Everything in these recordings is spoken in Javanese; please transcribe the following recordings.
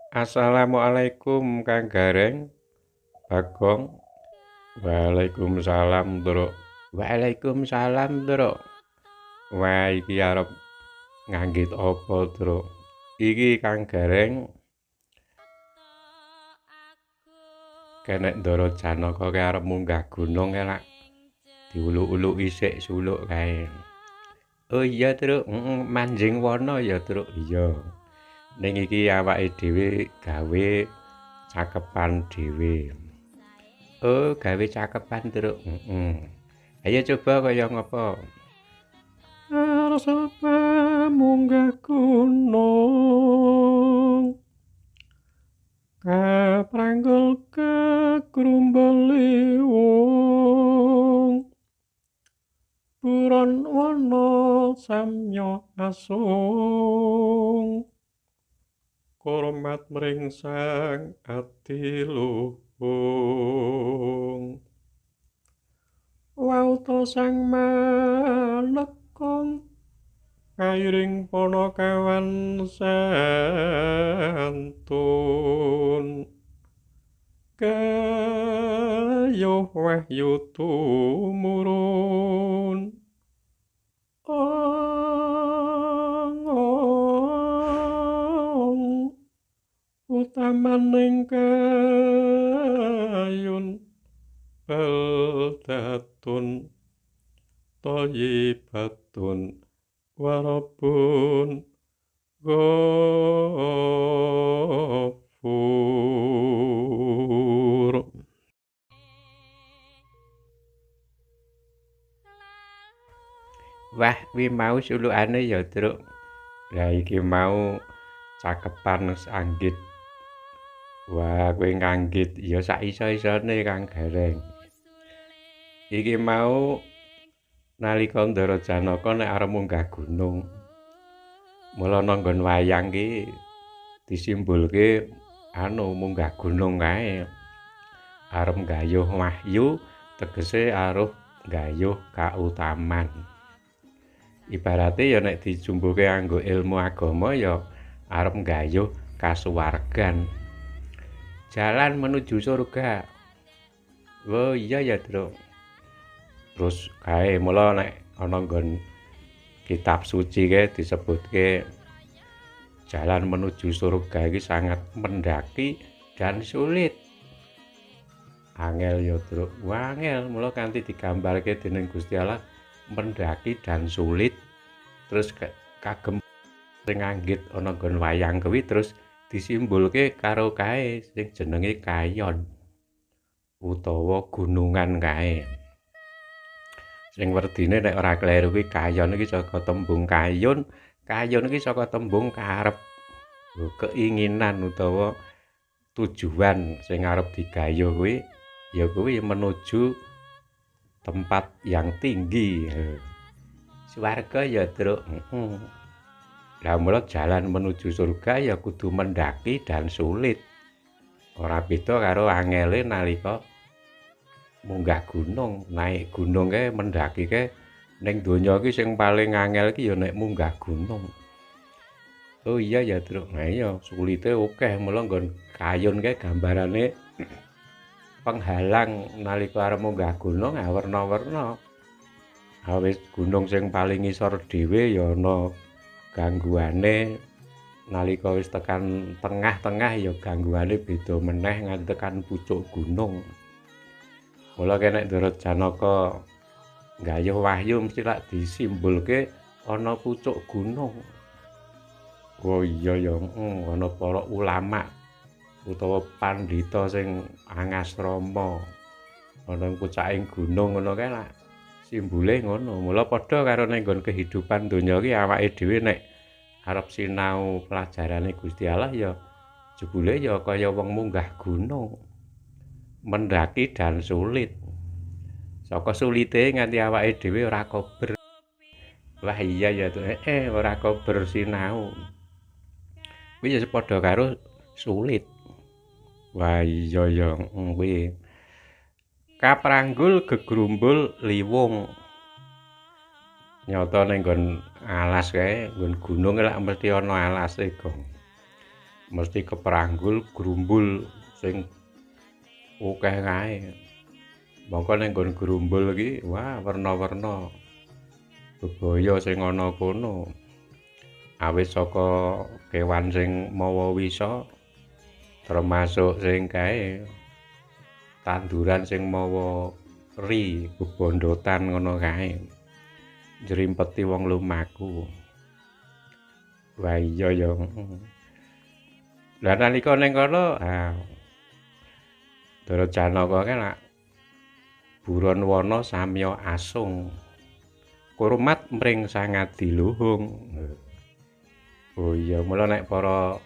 Assalamualaikum Kang Gareng, Bagong. Waalaikumsalam, Truk. Waalaikumsalam, Truk. Wah, iki arep nganggit apa, Truk? Iki Kang Gareng kenek Ndara Janaka ki arep munggah gunung ya, Lak. Diuluk-uluk isik suluk kae. Oh iya, Truk. Manjing wana ya, Truk. Iya. Ning iki awake dhewe gawe cakepan dhewe. Oh, gawe cakepan, Truk. Ayo coba kaya ngapa? Arep munggah gunung, kapranggul kegrumbeliwong, buron wana samya asung, hormat mring sang adiluhung. Wauta sang manekong kairing panakawan santun kayuh wahyu tumurun ong utamaning kayun baldatun thayyibatun warabun ghafur. Wah, kuwi mau sulukane ya, Truk. Lah iki mau cakepan sanggit. Wah, kowe nganggit ya sak iso-isone Kang Gareng. Iki mau nalika Ndara Janaka nek arep munggah gunung. Mula nanggon wayang ki disimbulke munggah gunung kae. Arep nggayuh wahyu tegese arep nggayuh kautaman. Ibarate ya nek dijumbuke anggo ilmu agama ya arep nggayuh kasuwargan. Jalan menuju surga. Oh iya ya, Truk. Terus kae mula nek ana nggon kitab suci ke disebutke jalan menuju surga iki sangat mendaki dan sulit. Angel ya, Truk. Angel mula kanthi digambarke dening Gusti Allah mendaki dan sulit. Terus kagem sing anggit ana nggon wayang kuwi terus disimbulke karo kae sing jenenge kayon utawa gunungan kae. Sing werdine nek ora kleru kuwi kayon iki saka tembung kayun, kayun iki saka tembung karep. Keinginan utawa tujuan sing arep digayuh kuwi ya kuwi menuju tempat yang tinggi. Swarga ya, Truk. Lah mula jalan menuju surga ya kudu mendaki dan sulit. Ora beda karo angele nalika munggah gunung, naik gunung kae mendaki kae ning donya iki sing paling angel iki ya nek munggah gunung. Oh iya ya, Truk. Nah iya, sulite akeh mula nggon kayun kae gambarane penghalang nalika arep munggah gunung werna-werna. Awis gunung sing paling ngisor dhewe ya ana gangguane nalika wis tekan tengah-tengah ya gangguane beda meneh nganti tekan pucuk gunung. Mula nek Ndara Janaka nggayuh wahyu mesti lak disimbulke ana pucuk gunung. Oh iya ya, ana para ulama utawa pandhita sing angasrama ana pucaking gunung ngono kae lak simbole ngono. Mula padha karo ning nggon kehidupan donya iki awake dhewe nek arep sinau pelajarane Gusti Allah ya jebule ya kaya wong munggah gunung. Mendaki dan sulit. Saka sulite nganti awake dhewe ora kober. Wah iya ya, ora kober sinau. Kuwi ya padha karo sulit. Wah iya ya, kuwi. Kapranggul gegrumbul liwung. Nyata ning nggon alas kae, nggon gunung lak mesti ana alase, Gong. mesti kepranggul grumbul sing akeh kae. Mongko ning nggon grumbul iki wah werna-werna bebaya sing ana kono. Awit saka kewan sing mawa wisa termasuk sing kae tanduran sing mawa ri bebondotan ngono kae. Njrimpeti wong lumaku. Wah iya ya. Lah nalika ning kono Dara Janaka kan buron wana samya asung. Kurmat mring sangadiluhung. Oh iya, mula nek para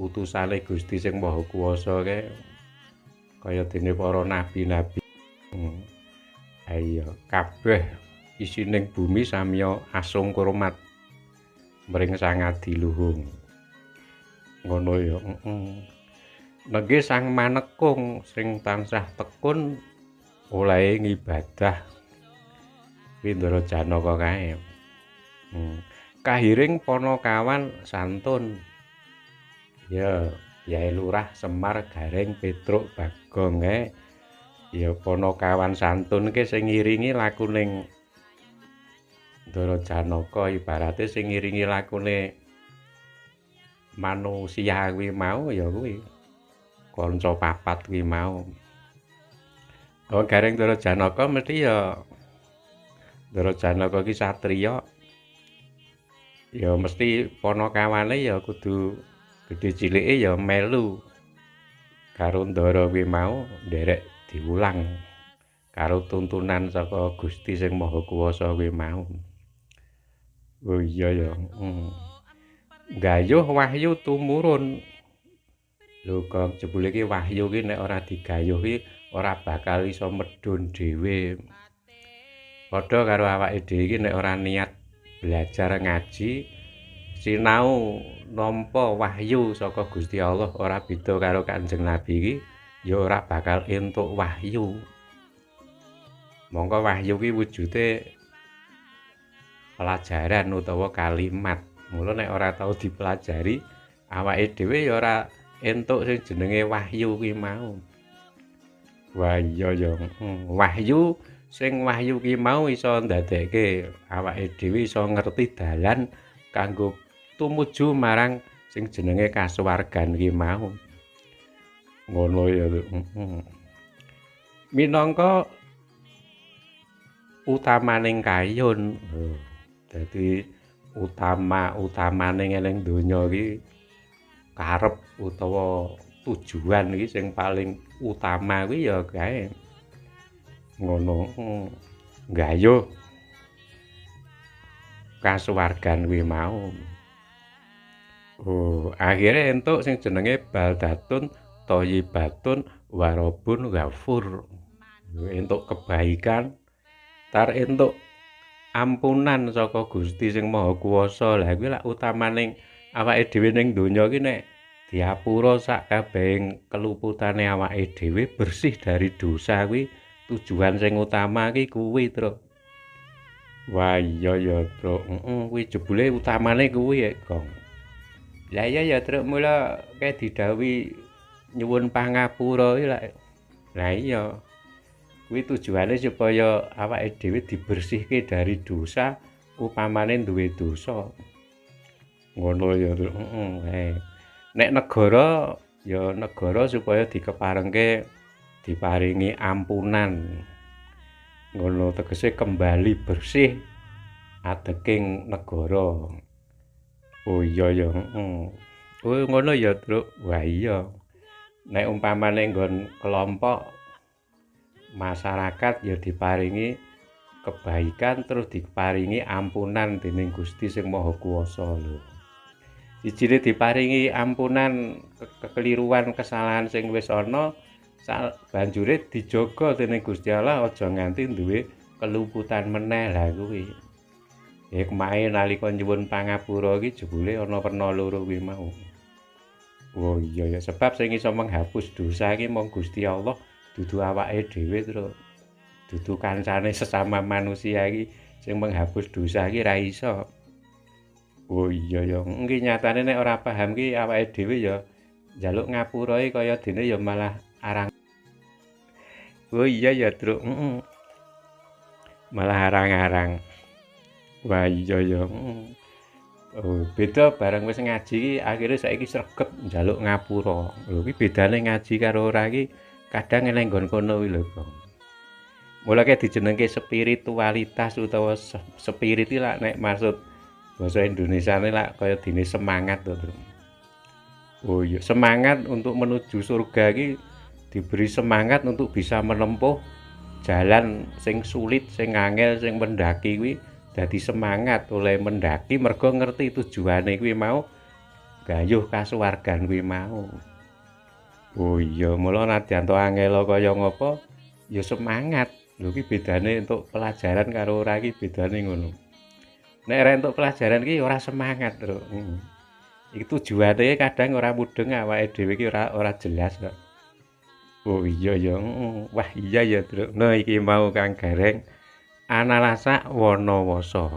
utusane Gusti sing Maha Kuwasa kae kaya dene para nabi-nabi. Iya, kabeh isining bumi samya asung kurmat mring sangadiluhung. Ngono ya, Nggih Sang Manekung sing tansah tekun olehe ngibadah Ndara Janaka kae. Kahiring Panakawan santun. Ya, Yai Lurah Semar Gareng Petruk Bagong ya Panakawan santun ke sing ngiringi lakuning Ndara Janaka ibarate sing ngiringi lakune manusia kuwi mau ya kuwi kanca papat kuwi mau. Oh Gareng Ndara Janaka mesti ya Ndara Janaka ki satriya. Ya mesti panakawane ya kudu gedhe cilike ya melu karo Ndara kuwi mau nderek diulang karo tuntunan saka Gusti sing Maha Kuwasa kuwi mau. Oh iya ya. Gayuh wahyu tumurun. Lho kok jebule iki wahyu ki nek ora digayuh ki ora bakal iso medhun dhewe. Padha karo awake dhewe iki nek ora niat belajar ngaji, sinau nampa wahyu saka Gusti Allah ora beda karo Kanjeng Nabi iki, ya ora bakal entuk wahyu. Mongko wahyu ki wujude pelajaran utawa kalimat. Mula nek ora tau dipelajari, awake dhewe ya ora entuk sing jenenge wahyu kuwi mau. Wah iya ya, wahyu sing wahyu ki mau iso ndadekke awake dhewe iso ngerti dalan kanggo tumuju marang sing jenenge kasuwargan ki mau. Ngono ya. Minangka utamaning kayun. Dadi utamaning ning donya iki karep utawa tujuan iki sing paling utama kuwi ya kae ngono nggayuh kasuwargan kuwi mau. Oh, akhire entuk sing jenenge baldatun thayyibatun warabun ghafur. Entuk kebaikan tar entuk ampunan saka Gusti sing Maha Kuwasa. Lah kuwi lak utamaning awake dhewe ning donya iki nek diapura sak kabehing keluputane awake dhewe bersih dari dosa kuwi tujuan sing utama ki kuwi, Truk. Wah iya ya, Truk. Kuwi jebule utamane kuwi ya, Gong. Lah iya ya, Truk, mula kae didhawuhi nyuwun pangapura iki lak. Lah iya. Kuwi tujuane supaya awake dhewe dibersihke dari dosa upamane duwe dosa. Ngono ya, Truk. Nek negara ya negara supaya dikeparengke diparingi ampunan. Ngono tegese kembali bersih adeking negara. Oh iya ya, Oh ngono ya, Truk. Wah iya. Nek umpamane nggon kelompok masyarakat ya diparingi kebaikan terus diparingi ampunan dening Gusti sing Maha Kuwasa lho. Sijine diparingi ampunan kekeliruan kesalahan sing wis ana banjure dijaga dening Gusti Allah aja nganti duwe keluputan meneh lah kuwi. Hikmahe nalika nyuwun pangapura iki jebule ana werna loro kuwi mau. Oh iya ya sebab sing iso menghapus dosa iki mung Gusti Allah dudu awake dhewe terus. Dudu kancane sesama manusia iki sing menghapus dosa iki ra iso. Oh iya ya, iki nyatane nek ora paham ki awake dhewe ya njaluk ngapura iki kaya dene ya malah arang. Oh iya ya, Truk, malah arang-arang. Wah iya ya, Oh, beda bareng wis ngaji ki akhire saiki sregep njaluk ngapura. Lho ki bedane ngaji karo ora ki kadang nang nggon kono kuwi lho, Bang. Mulane dijenengke spiritualitas utawa spirit iki lak nek maksud basa Indonesiane lak kaya dene semangat to, Bro. Oh iya, semangat untuk menuju surga ki diberi semangat untuk bisa menempuh jalan sing sulit, sing angel, sing mendaki kuwi dadi semangat oleh mendaki mergo ngerti tujuane kuwi mau gayuh kasuwargan kuwi mau. Oh iya, mula nadyan to angela kaya ngapa ya semangat. Lho ki bedane entuk pelajaran karo ora ki bedane ngono. Nek ora entuk pelajaran ki ora semangat, Bro. Iki tujuane kadang ora mudeng awake dhewe ki ora jelas kok. Oh iya ya, Wah iya ya, Truk. Nah iki mau Kang Gareng analasa wana wasa.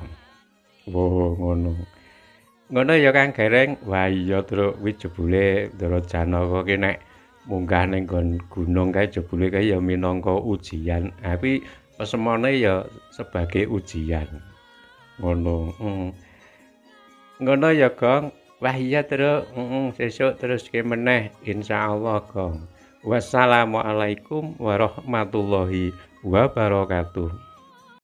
Oh ngono. Ngono ya Kang Gareng. Wah iya, Truk. Kuwi jebule Ndara Janaka ki nek munggah ning nggon gunung kae jebule kae ya minangka ujian. Ha kuwi pesemone ya sebagai ujian. Ngono. Ngono ya, Gong. Wah iya, Truk. Sesuk teruske meneh insyaallah, Gong. Wassalamualaikum warahmatullahi wabarakatuh.